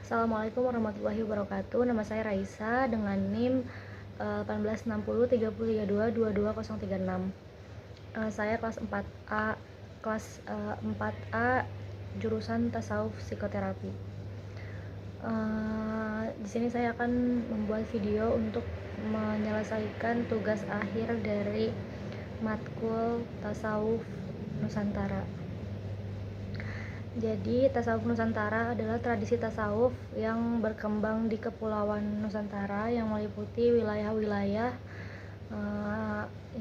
Assalamualaikum warahmatullahi wabarakatuh. Nama saya Raisa dengan NIM 186030322236. Saya kelas 4A kelas 4A jurusan Tasawuf Psikoterapi. Di sini saya akan membuat video untuk menyelesaikan tugas akhir dari matkul Tasawuf Nusantara. Jadi, tasawuf Nusantara adalah tradisi tasawuf yang berkembang di Kepulauan Nusantara yang meliputi wilayah-wilayah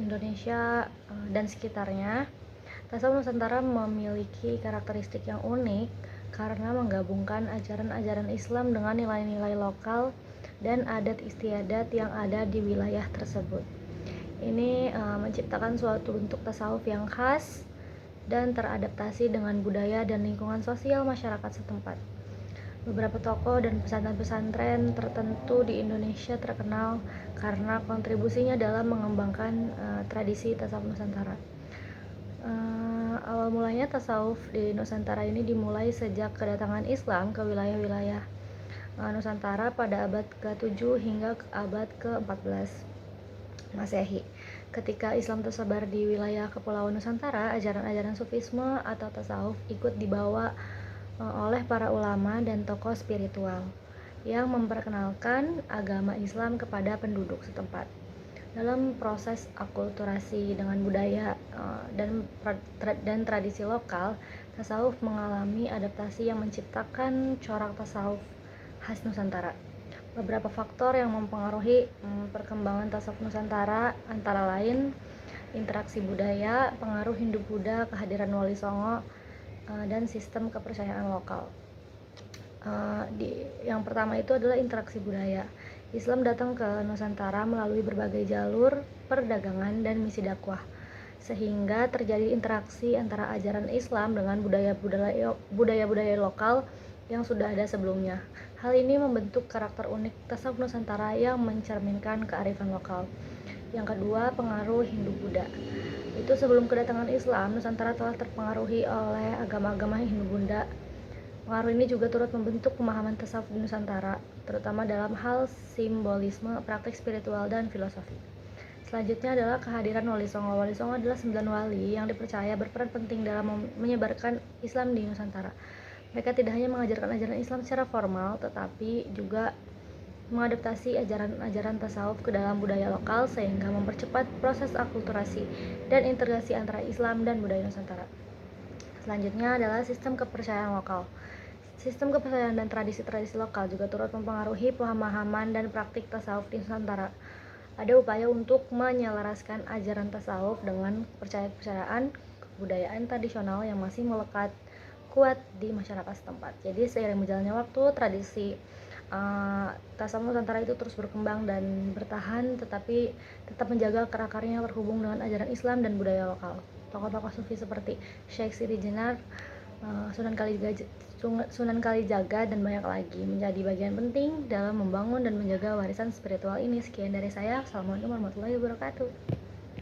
Indonesia dan sekitarnya. Tasawuf Nusantara memiliki karakteristik yang unik karena menggabungkan ajaran-ajaran Islam dengan nilai-nilai lokal dan adat istiadat yang ada di wilayah tersebut. Ini menciptakan suatu bentuk tasawuf yang khas dan teradaptasi dengan budaya dan lingkungan sosial masyarakat setempat. Beberapa tokoh dan pesantren-pesantren tertentu di Indonesia terkenal karena kontribusinya dalam mengembangkan tradisi tasawuf Nusantara. Awal mulanya tasawuf di Nusantara ini dimulai sejak kedatangan Islam ke wilayah-wilayah Nusantara pada abad ke-7 hingga abad ke-14 Masehi. Ketika Islam tersebar di wilayah Kepulauan Nusantara, ajaran-ajaran sufisme atau tasawuf ikut dibawa oleh para ulama dan tokoh spiritual yang memperkenalkan agama Islam kepada penduduk setempat. Dalam proses akulturasi dengan budaya dan tradisi lokal, tasawuf mengalami adaptasi yang menciptakan corak tasawuf khas Nusantara. Beberapa faktor yang mempengaruhi perkembangan tasawuf Nusantara antara lain interaksi budaya, pengaruh Hindu-Buddha, kehadiran Wali Songo, dan sistem kepercayaan lokal. Yang pertama itu adalah interaksi budaya. Islam datang ke Nusantara melalui berbagai jalur perdagangan dan misi dakwah, sehingga terjadi interaksi antara ajaran Islam dengan budaya-budaya lokal yang sudah ada sebelumnya. Hal ini membentuk karakter unik tasawuf Nusantara yang mencerminkan kearifan lokal. Yang kedua, pengaruh Hindu-Buddha. Itu sebelum kedatangan Islam, Nusantara telah terpengaruhi oleh agama-agama Hindu-Buddha. Pengaruh ini juga turut membentuk pemahaman tasawuf di Nusantara, terutama dalam hal simbolisme, praktik spiritual, dan filosofi. Selanjutnya adalah kehadiran Wali Songo. Wali Songo adalah 9 wali yang dipercaya berperan penting dalam menyebarkan Islam di Nusantara. Mereka tidak hanya mengajarkan ajaran Islam secara formal, tetapi juga mengadaptasi ajaran-ajaran tasawuf ke dalam budaya lokal sehingga mempercepat proses akulturasi dan integrasi antara Islam dan budaya Nusantara. Selanjutnya adalah sistem kepercayaan lokal. Sistem kepercayaan dan tradisi-tradisi lokal juga turut mempengaruhi pemahaman dan praktik tasawuf di Nusantara. Ada upaya untuk menyelaraskan ajaran tasawuf dengan kepercayaan kebudayaan tradisional yang masih melekat kuat di masyarakat setempat. Jadi seiring berjalannya waktu, tradisi tasawuf Nusantara itu terus berkembang dan bertahan, tetapi tetap menjaga akar-akarnya terhubung dengan ajaran Islam dan budaya lokal. Tokoh-tokoh sufi seperti Syekh Siti Jenar, Sunan Kalijaga, dan banyak lagi menjadi bagian penting dalam membangun dan menjaga warisan spiritual ini. Sekian dari saya. Assalamualaikum warahmatullahi wabarakatuh.